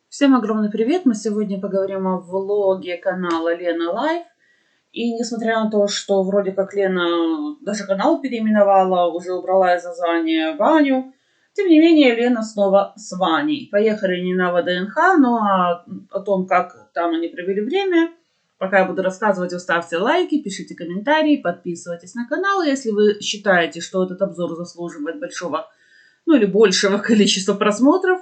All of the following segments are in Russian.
Всем огромный привет! Мы сегодня поговорим о влоге канала Лена Лайф. И несмотря на то, что вроде как Лена даже канал переименовала, уже убрала из названия Ваню, тем не менее Лена снова с Ваней. Поехали не на ВДНХ, но о том, как там они провели время. Пока я буду рассказывать, вы ставьте лайки, пишите комментарии, подписывайтесь на канал. Если вы считаете, что этот обзор заслуживает большого, или большего количества просмотров,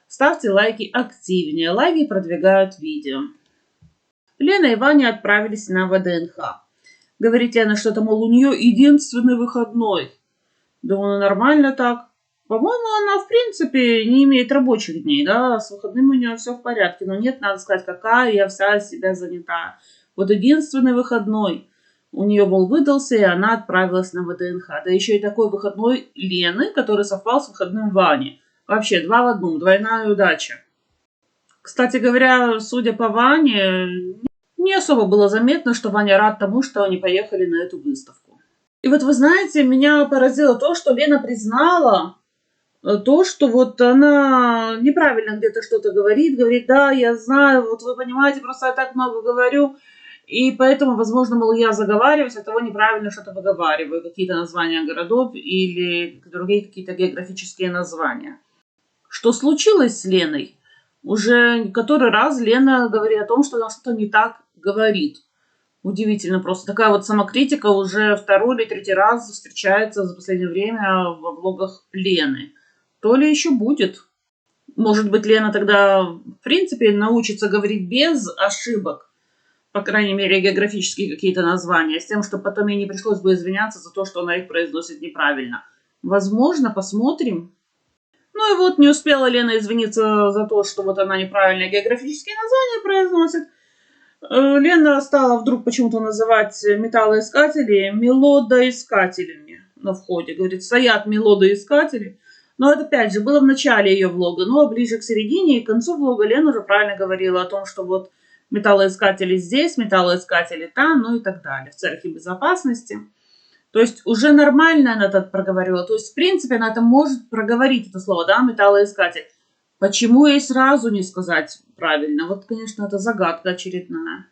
ставьте лайки активнее. Лайки продвигают видео. Лена и Ваня отправились на ВДНХ. Говорит Лена что-то, мол, у нее единственный выходной. Думаю, нормально так. По-моему, она, в принципе, не имеет рабочих дней, да, с выходными у нее все в порядке. Но нет, надо сказать, какая я вся себя занята. Вот единственный выходной у нее, мол, выдался, и она отправилась на ВДНХ. Да еще и такой выходной Лены, который совпал с выходным Вани. Вообще, два в одном, двойная удача. Кстати говоря, судя по Ване, не особо было заметно, что Ваня рад тому, что они поехали на эту выставку. И вот вы знаете, меня поразило то, что Лена признала то, что вот она неправильно где-то что-то говорит, да, я знаю, вот вы понимаете, просто я так много говорю, и поэтому, возможно, мол, я заговариваюсь, от того неправильно что-то выговариваю, какие-то названия городов или другие какие-то географические названия. Что случилось с Леной? Уже который раз Лена говорит о том, что она что-то не так говорит. Удивительно просто. Такая вот самокритика уже второй или третий раз встречается за последнее время во влогах Лены. То ли еще будет. Может быть, Лена тогда, в принципе, научится говорить без ошибок. По крайней мере, географические какие-то названия. С тем, что потом ей не пришлось бы извиняться за то, что она их произносит неправильно. Возможно, посмотрим. Ну и вот не успела Лена извиниться за то, что вот она неправильно географические названия произносит. Лена стала вдруг почему-то называть металлоискатели мелодоискателями на входе. Говорит, стоят мелодоискатели. Но это, опять же, было в начале ее влога. Но ближе к середине и к концу влога Лена уже правильно говорила о том, что вот металлоискатели здесь, металлоискатели там, ну и так далее. В целях и безопасности. То есть уже нормально она это проговорила. То есть, в принципе, она это может проговорить, это слово, да, металлоискатель. Почему ей сразу не сказать правильно? Вот, конечно, это загадка очередная.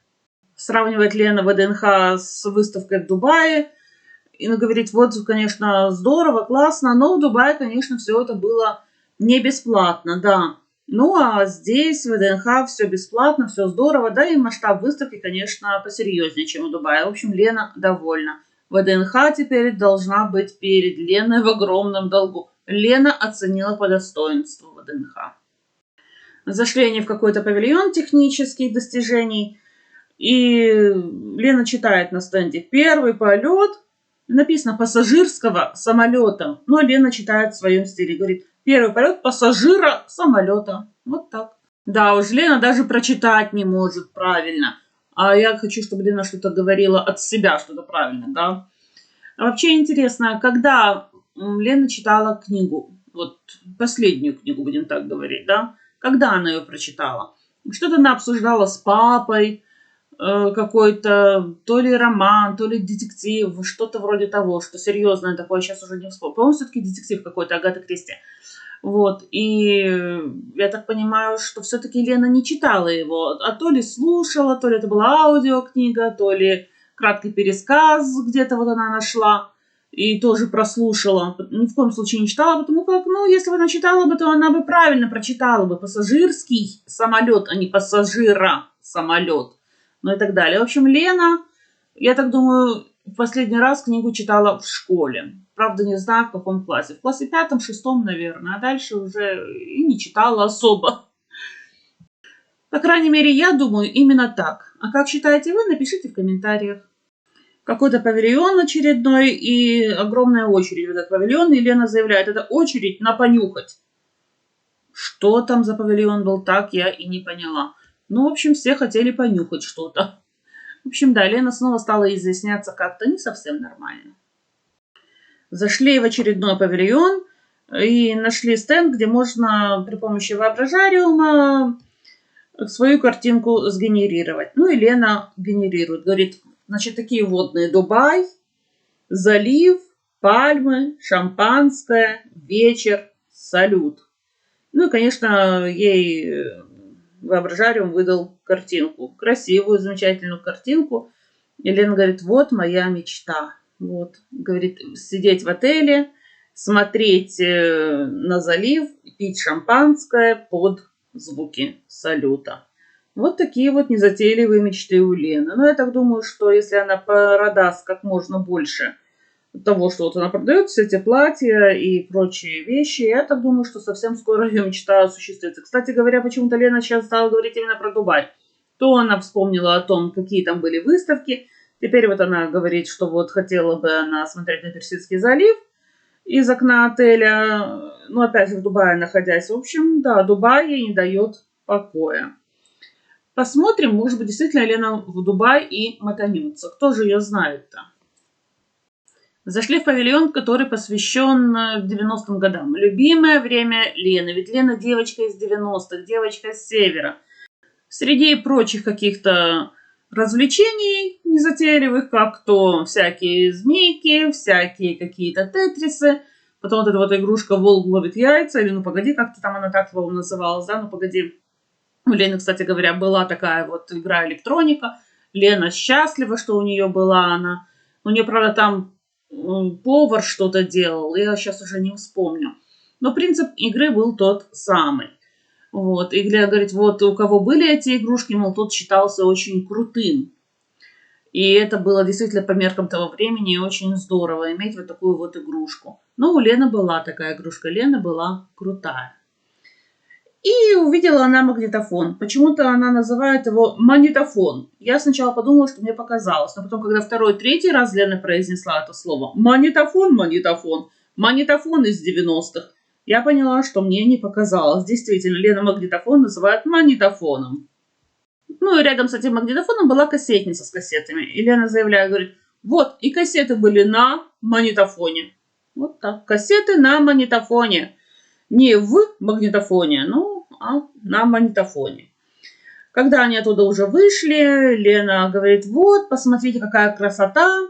Сравнивает Лена ВДНХ с выставкой в Дубае. И говорит, вот, конечно, здорово, классно, но в Дубае, конечно, все это было не бесплатно, да. Ну, а здесь в ВДНХ все бесплатно, все здорово, да, и масштаб выставки, конечно, посерьезнее, чем в Дубае. В общем, Лена довольна. ВДНХ теперь должна быть перед Леной в огромном долгу. Лена оценила по достоинству ВДНХ. Зашли они в какой-то павильон технических достижений, и Лена читает на стенде «Первый полет». Написано «пассажирского самолета». Но Лена читает в своем стиле. Говорит «Первый полет пассажира самолета». Вот так. Да, уж Лена даже прочитать не может правильно. А я хочу, чтобы Лена что-то говорила от себя, что-то правильно, да. А вообще интересно, когда Лена читала книгу, вот последнюю книгу, будем так говорить, да, когда она ее прочитала? Что-то она обсуждала с папой, какой-то то ли роман, то ли детектив, что-то вроде того, что серьезное такое, сейчас уже не вспомню. По-моему, все-таки детектив какой-то, Агата Кристи. Вот, и я так понимаю, что все-таки Лена не читала его, а то ли слушала, то ли это была аудиокнига, то ли краткий пересказ где-то вот она нашла и тоже прослушала. Ни в коем случае не читала, потому как, если бы она читала бы, то она бы правильно прочитала бы пассажирский самолет, а не пассажира самолет, ну и так далее. В общем, Лена, я так думаю, в последний раз книгу читала в школе. Правда, не знаю, в каком классе. В классе 5-6, наверное. А дальше уже и не читала особо. По крайней мере, я думаю именно так. А как считаете вы, напишите в комментариях. Какой-то павильон очередной и огромная очередь в этот павильон. И Лена заявляет, это очередь на понюхать. Что там за павильон был, так я и не поняла. В общем, все хотели понюхать что-то. В общем, да, Лена снова стала изъясняться как-то не совсем нормально. Зашли в очередной павильон и нашли стенд, где можно при помощи воображариума свою картинку сгенерировать. И Лена генерирует. Говорит, значит, такие водные: Дубай, залив, пальмы, шампанское, вечер, салют. И, конечно, ей воображариум выдал картинку. Красивую, замечательную картинку. И Лена говорит, вот моя мечта. Вот, говорит, сидеть в отеле, смотреть на залив, пить шампанское под звуки салюта. Вот такие вот незатейливые мечты у Лены. Но я так думаю, что если она продаст как можно больше того, что вот она продает, все эти платья и прочие вещи, я так думаю, что совсем скоро ее мечта осуществится. Кстати говоря, почему-то Лена сейчас стала говорить именно про Дубай. То она вспомнила о том, какие там были выставки. Теперь вот она говорит, что вот хотела бы она смотреть на Персидский залив из окна отеля. Ну, опять же, в Дубае находясь. В общем, да, Дубай ей не дает покоя. Посмотрим, может быть, действительно Лена в Дубай и мотанется. Кто же ее знает-то? Зашли в павильон, который посвящен 90-м годам. Любимое время Лены. Ведь Лена девочка из 90-х, девочка с севера. Среди прочих каких-то развлечений незатейливых, как то всякие змейки, всякие какие-то тетрисы. Потом вот эта вот игрушка «Волк ловит яйца». Или ну погоди, как-то там она так его называлась, да? Ну погоди. У Лены, кстати говоря, была такая вот игра электроника. Лена счастлива, что у нее была она. У нее, правда, там повар что-то делал, я сейчас уже не вспомню. Но принцип игры был тот самый. Вот. И Гляя говорит, вот у кого были эти игрушки, мол, тот считался очень крутым. И это было действительно по меркам того времени очень здорово иметь вот такую вот игрушку. Но у Лены была такая игрушка, Лена была крутая. И увидела она магнитофон. Почему-то она называет его магнитофон. Я сначала подумала, что мне показалось. Но потом, когда второй, третий раз Лена произнесла это слово магнитофон, магнитофон, магнитофон из 90-х, я поняла, что мне не показалось. Действительно, Лена магнитофон называет магнитофоном. Ну и рядом с этим магнитофоном была кассетница с кассетами. И Лена заявляет, говорит, вот, и кассеты были на магнитофоне. Вот так, кассеты на магнитофоне. Не в магнитофоне, ну, а на магнитофоне. Когда они оттуда уже вышли, Лена говорит, вот, посмотрите, какая красота.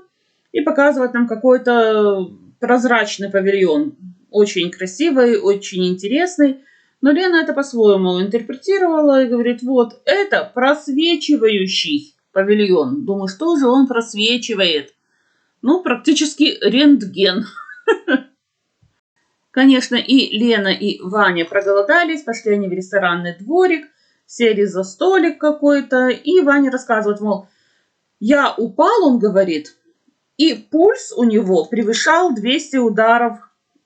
И показывает нам какой-то прозрачный павильон. Очень красивый, очень интересный. Но Лена это по-своему интерпретировала и говорит, вот, это просвечивающий павильон. Думаю, что же он просвечивает? Ну, практически рентген. Конечно, и Лена, и Ваня проголодались, пошли они в ресторанный дворик, сели за столик какой-то, и Ваня рассказывает, мол, я упал, он говорит, и пульс у него превышал 200 ударов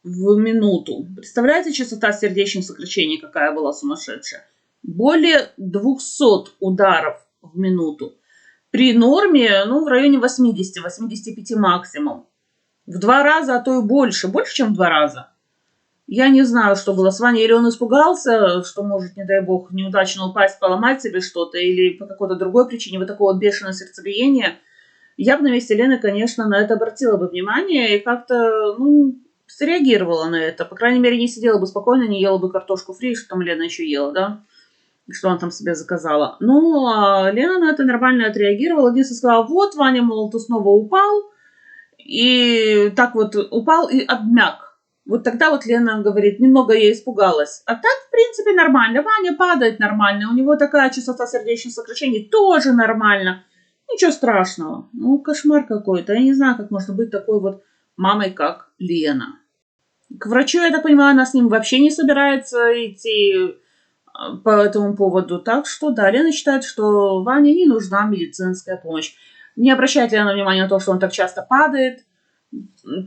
в минуту. Представляете, частота сердечных сокращений какая была сумасшедшая? Более 200 ударов в минуту. При норме, ну, в районе 80-85 максимум. В 2 раза, а то и больше. Больше, чем в 2 раза. Я не знаю, что было с Ваней. Или он испугался, что может, не дай бог, неудачно упасть, поломать себе что-то. Или по какой-то другой причине. Вот такое вот бешеное сердцебиение. Я бы на месте Лены, конечно, на это обратила бы внимание. И как-то, ну, среагировала на это. По крайней мере, не сидела бы спокойно, не ела бы картошку фри, что там Лена еще ела, да? Что она там себе заказала. Ну, а Лена на это нормально отреагировала. Единственное, сказала, вот, Ваня, мол, ты снова упал. И так вот упал и обмяк. Вот тогда вот Лена говорит, немного я испугалась. А так, в принципе, нормально. Ваня падает нормально. У него такая частота сердечных сокращений тоже нормально. Ничего страшного. Ну, кошмар какой-то. Я не знаю, как можно быть такой вот мамой, как Лена. К врачу, я так понимаю, она с ним вообще не собирается идти по этому поводу. Так что, да, Лена считает, что Ване не нужна медицинская помощь. Не обращает ли она внимания на то, что он так часто падает.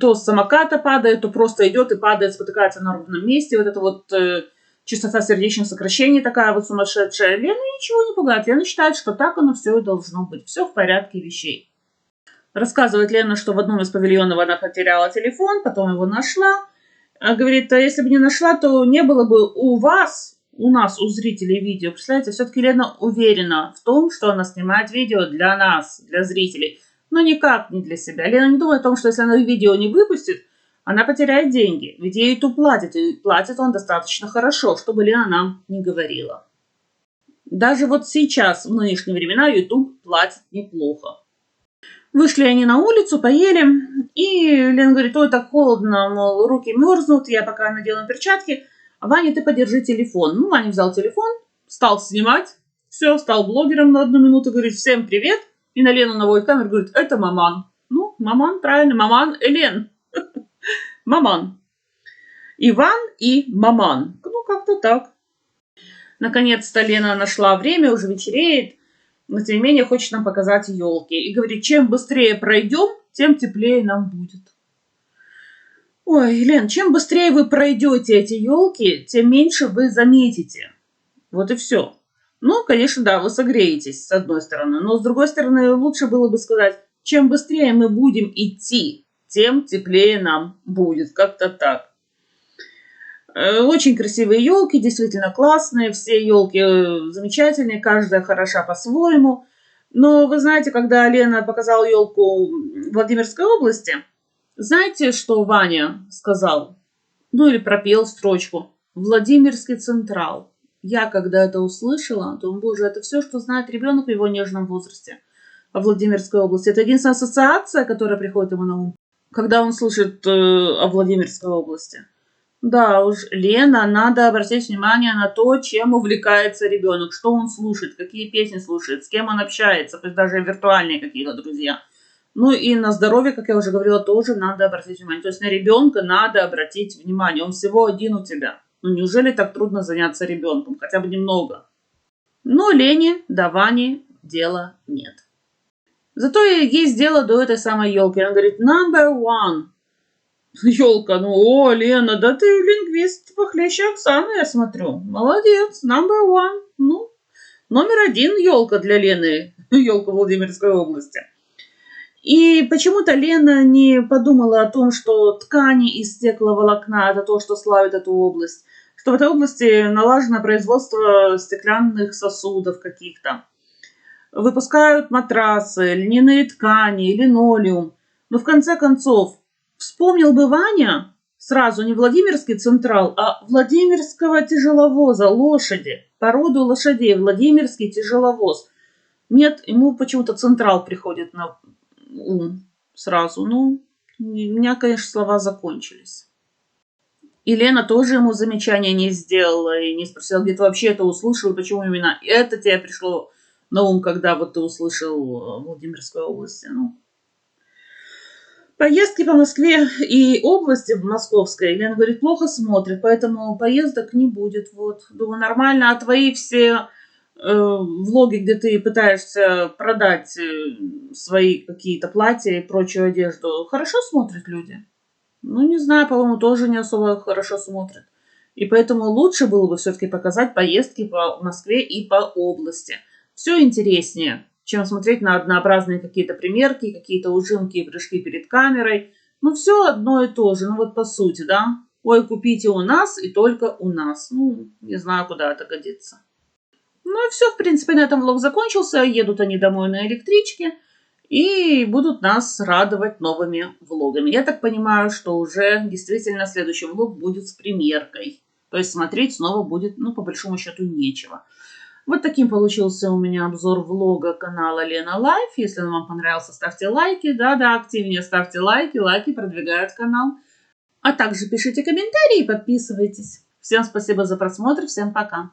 То с самоката падает, то просто идет и падает, спотыкается на ровном месте. Вот это вот частота сердечных сокращений такая вот сумасшедшая. Лена ничего не пугает. Лена считает, что так оно все и должно быть. Все в порядке вещей. Рассказывает Лена, что в одном из павильонов она потеряла телефон, потом его нашла. Говорит, а если бы не нашла, то не было бы у нас, у зрителей видео. Представляете, все-таки Лена уверена в том, что она снимает видео для нас, для зрителей. Но никак не для себя. Лена не думает о том, что если она видео не выпустит, она потеряет деньги. Ведь ей YouTube платит, и платит он достаточно хорошо, чтобы Лена нам не говорила. Даже вот сейчас, в нынешние времена, YouTube платит неплохо. Вышли они на улицу, поели, и Лена говорит, ой, так холодно, руки мерзнут, я пока надену перчатки, а Ваня, ты подержи телефон. Ну, Ваня взял телефон, стал снимать, все, стал блогером на 1 минуту, говорит, всем привет, и на Лену наводит камеру, говорит, это Маман. Ну, Маман, правильно, Маман, Элен. Маман. Иван и Маман. Ну, как-то так. Наконец-то Лена нашла время, уже вечереет, но тем не менее хочет нам показать елки. И говорит, чем быстрее пройдем, тем теплее нам будет. Ой, Лен, чем быстрее вы пройдете эти елки, тем меньше вы заметите. Вот и все. Ну, конечно, да, вы согреетесь, с одной стороны. Но с другой стороны, лучше было бы сказать, чем быстрее мы будем идти, тем теплее нам будет. Как-то так. Очень красивые елки, действительно классные. Все елки замечательные, каждая хороша по-своему. Но вы знаете, когда Лена показала елку в Владимирской области, знаете, что Ваня сказал? Ну или пропел строчку. Владимирский Централ. Я когда это услышала, думаю, боже, это все, что знает ребенок в его нежном возрасте о Владимирской области. Это единственная ассоциация, которая приходит ему на ум, когда он слышит о Владимирской области. Да уж, Лена, надо обратить внимание на то, чем увлекается ребенок, что он слушает, какие песни слушает, с кем он общается, то есть даже виртуальные какие-то друзья. Ну и на здоровье, как я уже говорила, тоже надо обратить внимание. То есть на ребенка надо обратить внимание. Он всего один у тебя. Ну неужели так трудно заняться ребенком? Хотя бы немного. Но Лене до Вани дела нет. Зато есть дело до этой самой елки. Она говорит, number one. Елка, ну, о, Лена, да ты лингвист похлеще Оксаны, я смотрю. Молодец, number one. Ну, номер 1 елка для Лены. Елка Владимирской области. И почему-то Лена не подумала о том, что ткани из стекловолокна – это то, что славит эту область. Что в этой области налажено производство стеклянных сосудов каких-то. Выпускают матрасы, льняные ткани, линолеум. Но в конце концов, вспомнил бы Ваня сразу не Владимирский Централ, а Владимирского тяжеловоза, лошади, породу лошадей, Владимирский тяжеловоз. Нет, ему почему-то Централ приходит на ум сразу. Ну, у меня, конечно, слова закончились. И Лена тоже ему замечания не сделала и не спросила, где ты вообще это услышал, и почему именно это тебе пришло на ум, когда вот ты услышал в Владимирской области. Ну, поездки по Москве и области московской, Лена говорит, плохо смотрит, поэтому поездок не будет. Вот, думаю, нормально. А твои все влоги, где ты пытаешься продать свои какие-то платья и прочую одежду, хорошо смотрят люди? Ну, не знаю, по-моему, тоже не особо хорошо смотрят. И поэтому лучше было бы все-таки показать поездки по Москве и по области. Все интереснее, чем смотреть на однообразные какие-то примерки, какие-то ужимки и прыжки перед камерой. Ну, все одно и то же, ну вот по сути, да. Ой, купите у нас и только у нас. Ну, не знаю, куда это годится. Ну и все, в принципе, на этом влог закончился. Едут они домой на электричке и будут нас радовать новыми влогами. Я так понимаю, что уже действительно следующий влог будет с примеркой. То есть смотреть снова будет, ну, по большому счету, нечего. Вот таким получился у меня обзор влога канала Лена Лайф. Если он вам понравился, ставьте лайки. Да-да, активнее ставьте лайки. Лайки продвигают канал. А также пишите комментарии и подписывайтесь. Всем спасибо за просмотр. Всем пока.